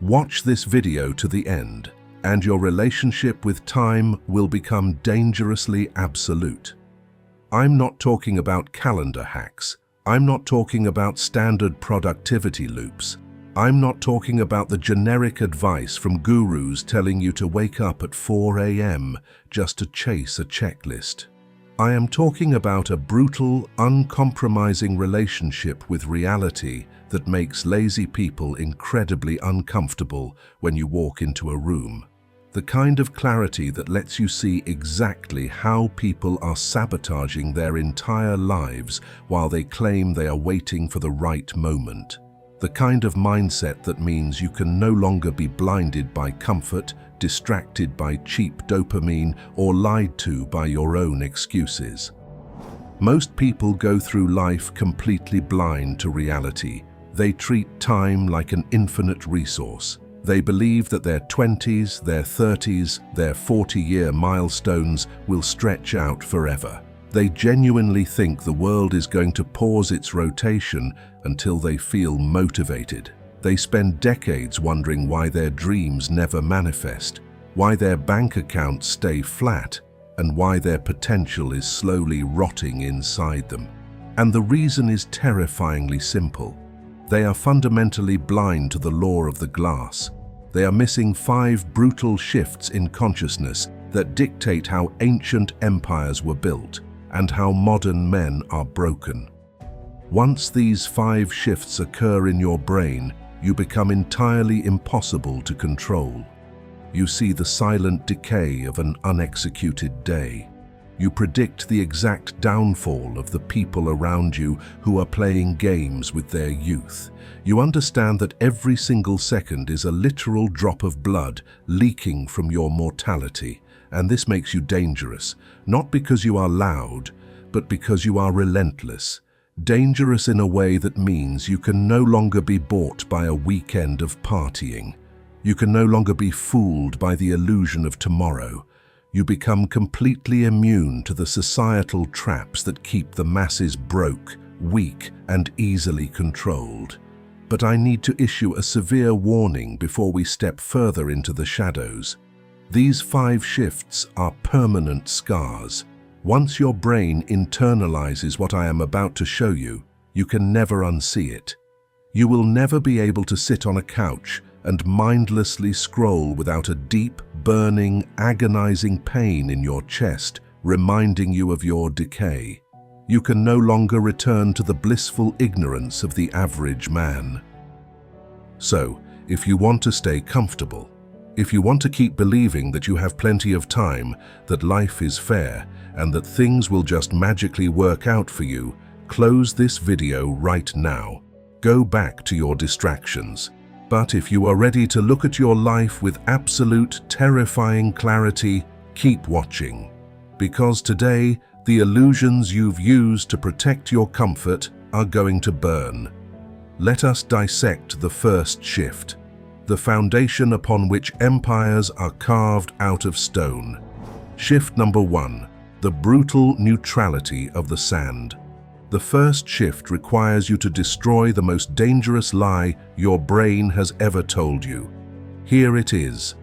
Watch this video to the end, and your relationship with time will become dangerously absolute. I'm not talking about calendar hacks. I'm not talking about standard productivity loops. I'm not talking about the generic advice from gurus telling you to wake up at 4 a.m. just to chase a checklist. I am talking about a brutal, uncompromising relationship with reality that makes lazy people incredibly uncomfortable when you walk into a room. The kind of clarity that lets you see exactly how people are sabotaging their entire lives while they claim they are waiting for the right moment. The kind of mindset that means you can no longer be blinded by comfort, distracted by cheap dopamine, or lied to by your own excuses. Most people go through life completely blind to reality. They treat time like an infinite resource. They believe that their 20s, their 30s, their 40-year milestones will stretch out forever. They genuinely think the world is going to pause its rotation until they feel motivated. They spend decades wondering why their dreams never manifest, why their bank accounts stay flat, and why their potential is slowly rotting inside them. And the reason is terrifyingly simple. They are fundamentally blind to the law of the glass. They are missing 5 brutal shifts in consciousness that dictate how ancient empires were built and how modern men are broken. Once these 5 shifts occur in your brain, you become entirely impossible to control. You see the silent decay of an unexecuted day. You predict the exact downfall of the people around you who are playing games with their youth. You understand that every single second is a literal drop of blood leaking from your mortality, and this makes you dangerous, not because you are loud, but because you are relentless. Dangerous in a way that means you can no longer be bought by a weekend of partying. You can no longer be fooled by the illusion of tomorrow. You become completely immune to the societal traps that keep the masses broke, weak, and easily controlled. But I need to issue a severe warning before we step further into the shadows. These 5 shifts are permanent scars. Once your brain internalizes what I am about to show you, you can never unsee it. You will never be able to sit on a couch and mindlessly scroll without a deep, burning, agonizing pain in your chest reminding you of your decay. You can no longer return to the blissful ignorance of the average man. So, if you want to stay comfortable, if you want to keep believing that you have plenty of time, that life is fair, and that things will just magically work out for you, close this video right now. Go back to your distractions. But if you are ready to look at your life with absolute, terrifying clarity, keep watching. Because today, the illusions you've used to protect your comfort are going to burn. Let us dissect the first shift, the foundation upon which empires are carved out of stone. Shift number 1, the brutal neutrality of the sand. The first shift requires you to destroy the most dangerous lie your brain has ever told you. Here it is.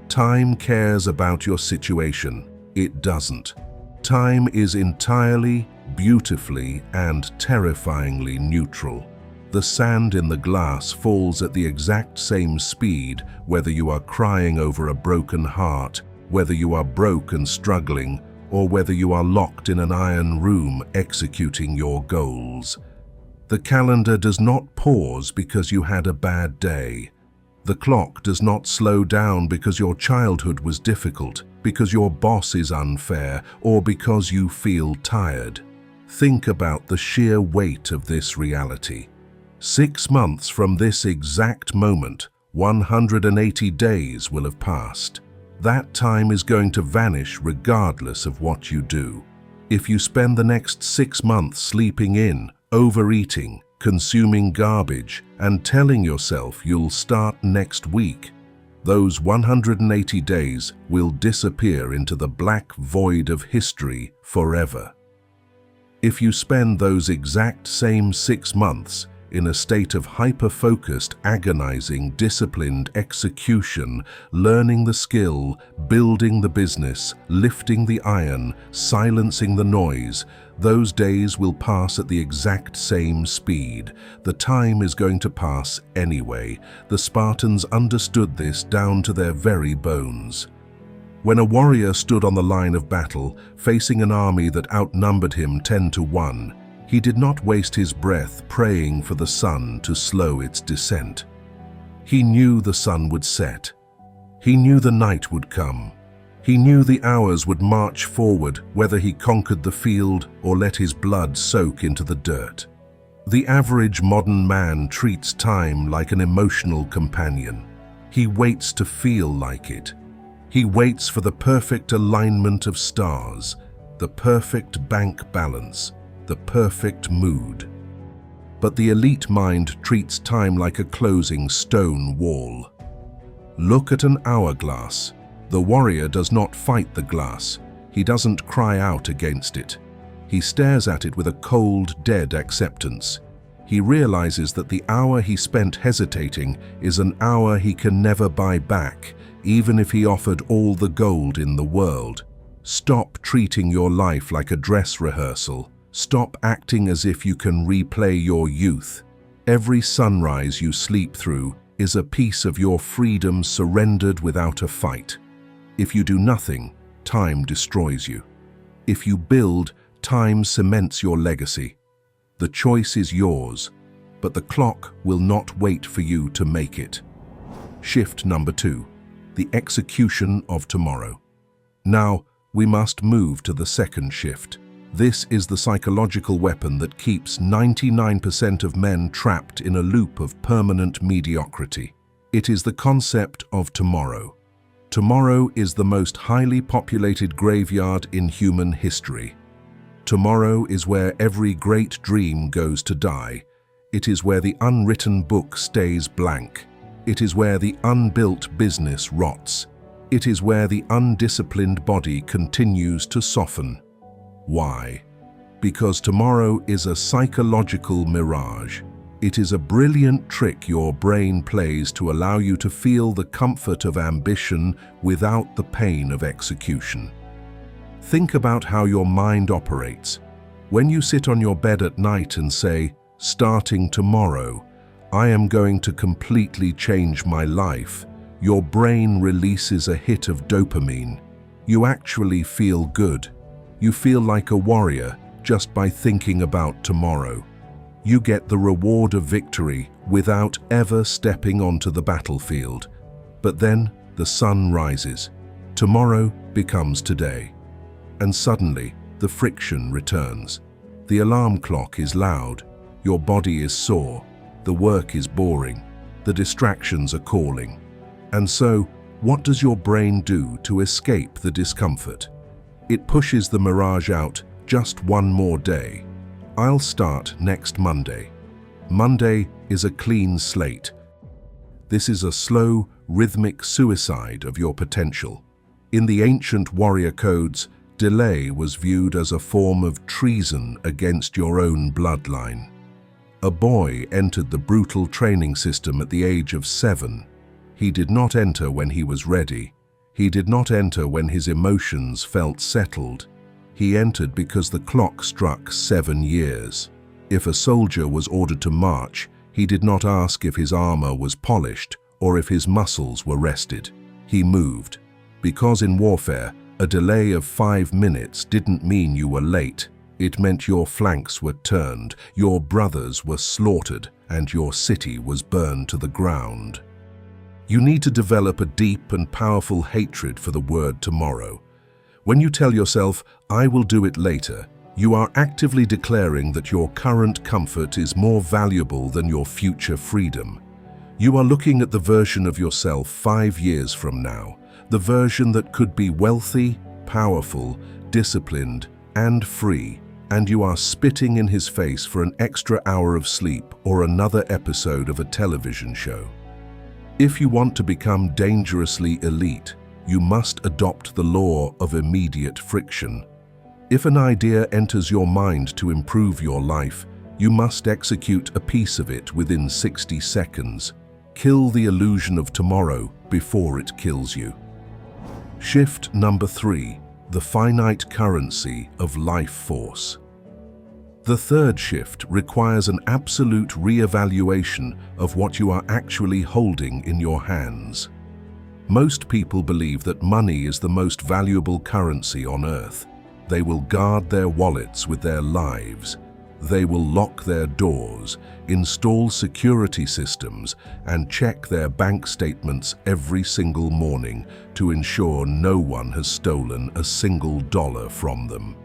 Time cares about your situation. It doesn't. Time is entirely, beautifully, and terrifyingly neutral. The sand in the glass falls at the exact same speed whether you are crying over a broken heart, whether you are broke and struggling, or whether you are locked in an iron room executing your goals. The calendar does not pause because you had a bad day. The clock does not slow down because your childhood was difficult, because your boss is unfair, or because you feel tired. Think about the sheer weight of this reality. 6 months from this exact moment, 180 days will have passed. That time is going to vanish regardless of what you do. If you spend the next 6 months sleeping in, overeating, consuming garbage, and telling yourself you'll start next week, those 180 days will disappear into the black void of history forever. If you spend those exact same 6 months in a state of hyper-focused, agonizing, disciplined execution, learning the skill, building the business, lifting the iron, silencing the noise. Those days will pass at the exact same speed. The time is going to pass anyway. The Spartans understood this down to their very bones. When a warrior stood on the line of battle, facing an army that outnumbered him 10-1, he did not waste his breath praying for the sun to slow its descent. He knew the sun would set. He knew the night would come. He knew the hours would march forward, whether he conquered the field or let his blood soak into the dirt. The average modern man treats time like an emotional companion. He waits to feel like it. He waits for the perfect alignment of stars, the perfect bank balance, the perfect mood. But the elite mind treats time like a closing stone wall. Look at an hourglass. The warrior does not fight the glass. He doesn't cry out against it. He stares at it with a cold, dead acceptance. He realizes that the hour he spent hesitating is an hour he can never buy back, even if he offered all the gold in the world. Stop treating your life like a dress rehearsal. Stop acting as if you can replay your youth. Every sunrise you sleep through is a piece of your freedom surrendered without a fight. If you do nothing, time destroys you. If you build, time cements your legacy. The choice is yours, but the clock will not wait for you to make it. Shift number 2, the execution of tomorrow. Now, we must move to the second shift. This is the psychological weapon that keeps 99% of men trapped in a loop of permanent mediocrity. It is the concept of tomorrow. Tomorrow is the most highly populated graveyard in human history. Tomorrow is where every great dream goes to die. It is where the unwritten book stays blank. It is where the unbuilt business rots. It is where the undisciplined body continues to soften. Why? Because tomorrow is a psychological mirage. It is a brilliant trick your brain plays to allow you to feel the comfort of ambition without the pain of execution. Think about how your mind operates. When you sit on your bed at night and say, "Starting tomorrow, I am going to completely change my life," your brain releases a hit of dopamine. You actually feel good. You feel like a warrior just by thinking about tomorrow. You get the reward of victory without ever stepping onto the battlefield. But then the sun rises. Tomorrow becomes today. And suddenly the friction returns. The alarm clock is loud. Your body is sore. The work is boring. The distractions are calling. And so, what does your brain do to escape the discomfort? It pushes the mirage out. Just one more day. I'll start next Monday. Monday is a clean slate. This is a slow, rhythmic suicide of your potential. In the ancient warrior codes, delay was viewed as a form of treason against your own bloodline. A boy entered the brutal training system at the age of 7. He did not enter when he was ready. He did not enter when his emotions felt settled. He entered because the clock struck 7 years. If a soldier was ordered to march, he did not ask if his armor was polished or if his muscles were rested. He moved. Because in warfare, a delay of 5 minutes didn't mean you were late. It meant your flanks were turned, your brothers were slaughtered, and your city was burned to the ground. You need to develop a deep and powerful hatred for the word tomorrow. When you tell yourself, "I will do it later," you are actively declaring that your current comfort is more valuable than your future freedom. You are looking at the version of yourself 5 years from now, the version that could be wealthy, powerful, disciplined, and free, and you are spitting in his face for an extra hour of sleep or another episode of a television show. If you want to become dangerously elite, you must adopt the law of immediate friction. If an idea enters your mind to improve your life, You must execute a piece of it within 60 seconds. Kill the illusion of tomorrow before it kills you. Shift number 3, the finite currency of life force. The third shift requires an absolute re-evaluation of what you are actually holding in your hands. Most people believe that money is the most valuable currency on earth. They will guard their wallets with their lives. They will lock their doors, install security systems, and check their bank statements every single morning to ensure no one has stolen a single dollar from them.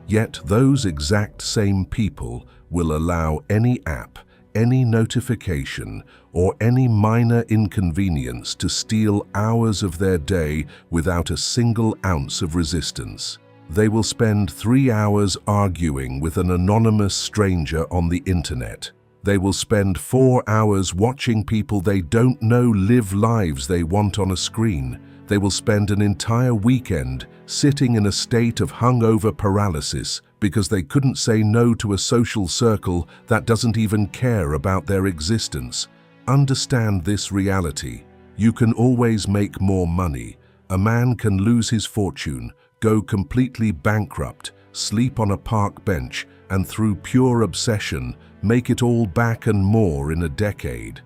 Yet those exact same people will allow any app, any notification, or any minor inconvenience to steal hours of their day without a single ounce of resistance. They will spend 3 hours arguing with an anonymous stranger on the internet. They will spend 4 hours watching people they don't know live lives they want on a screen. They will spend an entire weekend sitting in a state of hungover paralysis because they couldn't say no to a social circle that doesn't even care about their existence. Understand this reality. You can always make more money. A man can lose his fortune, go completely bankrupt, sleep on a park bench, and through pure obsession, make it all back and more in a decade.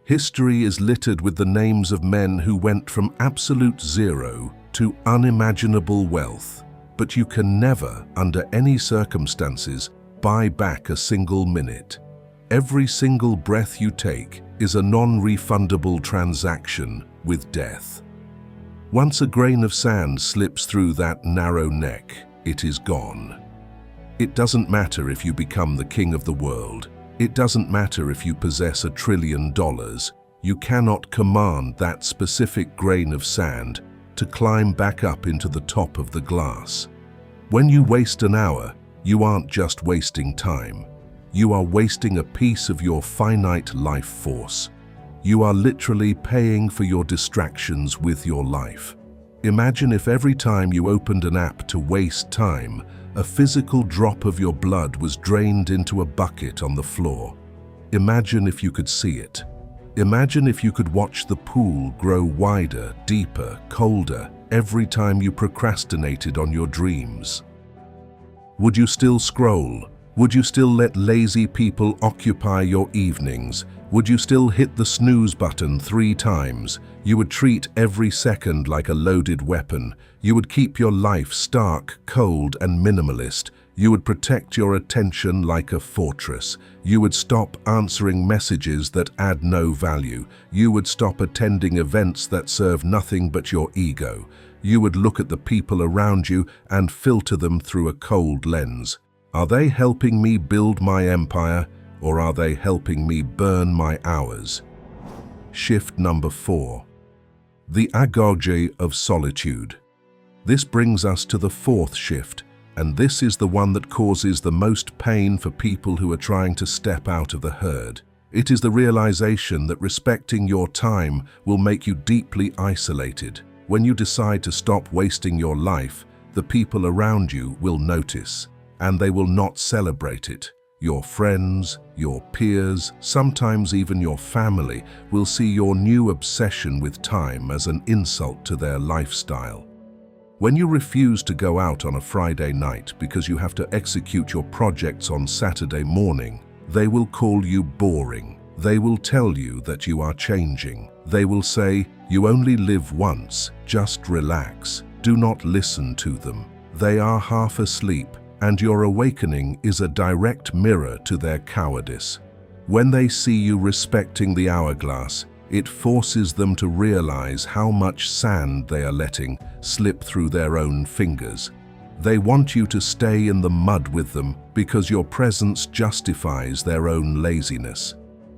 History is littered with the names of men who went from absolute zero to unimaginable wealth, but you can never, under any circumstances, buy back a single minute. Every single breath you take is a non-refundable transaction with death. Once a grain of sand slips through that narrow neck, it is gone. It doesn't matter if you become the king of the world. It doesn't matter if you possess $1 trillion. You cannot command that specific grain of sand to climb back up into the top of the glass. When you waste an hour, you aren't just wasting time. You are wasting a piece of your finite life force. You are literally paying for your distractions with your life. Imagine if every time you opened an app to waste time, a physical drop of your blood was drained into a bucket on the floor. Imagine if you could see it. Imagine if you could watch the pool grow wider, deeper, colder every time you procrastinated on your dreams. Would you still scroll? Would you still let lazy people occupy your evenings? Would you still hit the snooze button 3 times? You would treat every second like a loaded weapon. You would keep your life stark, cold, and minimalist. You would protect your attention like a fortress. You would stop answering messages that add no value. You would stop attending events that serve nothing but your ego. You would look at the people around you and filter them through a cold lens. Are they helping me build my empire, or are they helping me burn my hours? Shift number 4. The agony of solitude. This brings us to the 4th shift, and this is the one that causes the most pain for people who are trying to step out of the herd. It is the realization that respecting your time will make you deeply isolated. When you decide to stop wasting your life, the people around you will notice, and they will not celebrate it. Your friends, your peers, sometimes even your family will see your new obsession with time as an insult to their lifestyle. When you refuse to go out on a Friday night because you have to execute your projects on Saturday morning, they will call you boring. They will tell you that you are changing. They will say, "You only live once, just relax." Do not listen to them. They are half asleep, and your awakening is a direct mirror to their cowardice. When they see you respecting the hourglass, it forces them to realize how much sand they are letting slip through their own fingers. They want you to stay in the mud with them because your presence justifies their own laziness.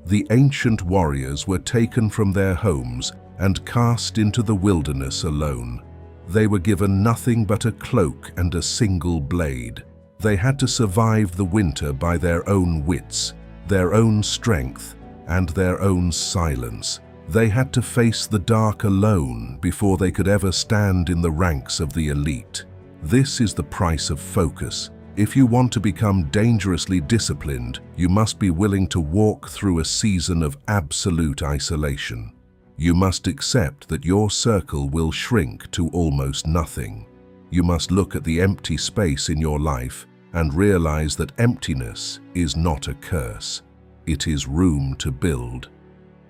The ancient warriors were taken from their homes and cast into the wilderness alone. They were given nothing but a cloak and a single blade. They had to survive the winter by their own wits, their own strength, and their own silence. They had to face the dark alone before they could ever stand in the ranks of the elite. This is the price of focus. If you want to become dangerously disciplined, you must be willing to walk through a season of absolute isolation. You must accept that your circle will shrink to almost nothing. You must look at the empty space in your life and realize that emptiness is not a curse. It is room to build.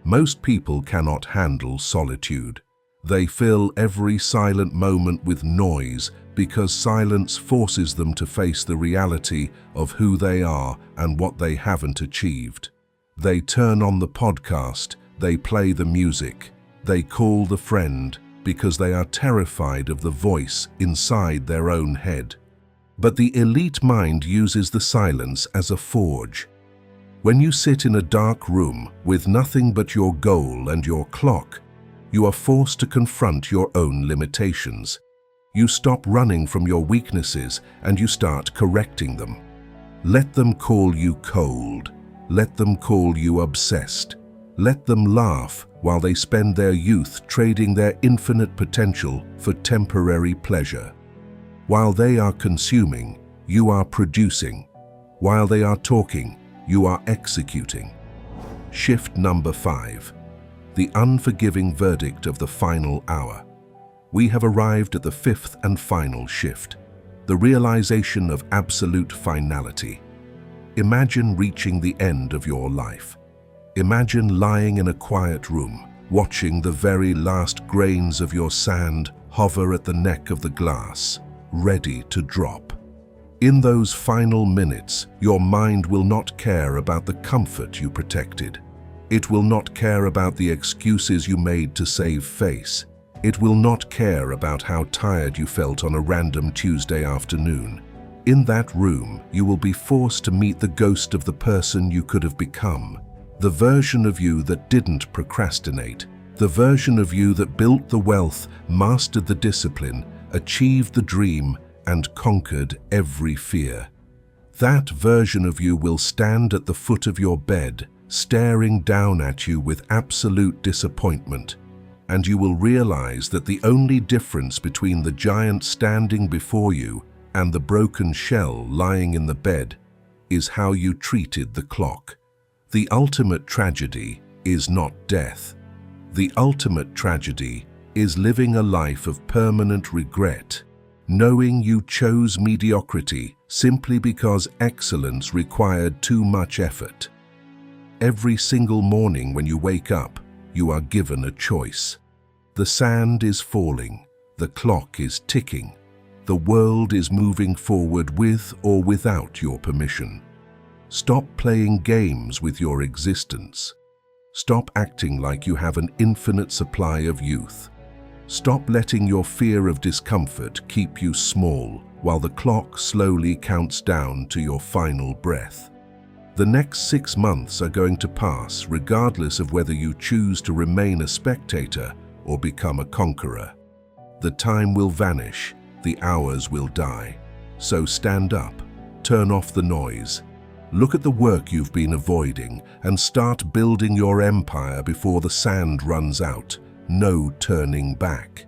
Most people cannot handle solitude. They fill every silent moment with noise because silence forces them to face the reality of who they are and what they haven't achieved. They turn on the podcast, they play the music, they call the friend because they are terrified of the voice inside their own head. But the elite mind uses the silence as a forge. When you sit in a dark room with nothing but your goal and your clock, you are forced to confront your own limitations. You stop running from your weaknesses and you start correcting them. Let them call you cold. Let them call you obsessed. Let them laugh while they spend their youth trading their infinite potential for temporary pleasure. While they are consuming, you are producing. While they are talking, you are executing. Shift number 5. The unforgiving verdict of the final hour. We have arrived at the 5th and final shift, the realization of absolute finality. Imagine reaching the end of your life. Imagine lying in a quiet room, watching the very last grains of your sand hover at the neck of the glass, ready to drop. In those final minutes, your mind will not care about the comfort you protected. It will not care about the excuses you made to save face. It will not care about how tired you felt on a random Tuesday afternoon. In that room, you will be forced to meet the ghost of the person you could have become. The version of you that didn't procrastinate, the version of you that built the wealth, mastered the discipline, achieved the dream, and conquered every fear. That version of you will stand at the foot of your bed, staring down at you with absolute disappointment, and you will realize that the only difference between the giant standing before you and the broken shell lying in the bed is how you treated the clock. The ultimate tragedy is not death. The ultimate tragedy is living a life of permanent regret, knowing you chose mediocrity simply because excellence required too much effort. Every single morning when you wake up, you are given a choice. The sand is falling, the clock is ticking, the world is moving forward with or without your permission. Stop playing games with your existence. Stop acting like you have an infinite supply of youth. Stop letting your fear of discomfort keep you small while the clock slowly counts down to your final breath. The next 6 months are going to pass regardless of whether you choose to remain a spectator or become a conqueror. The time will vanish, the hours will die. So stand up, turn off the noise, look at the work you've been avoiding, and start building your empire before the sand runs out. No turning back.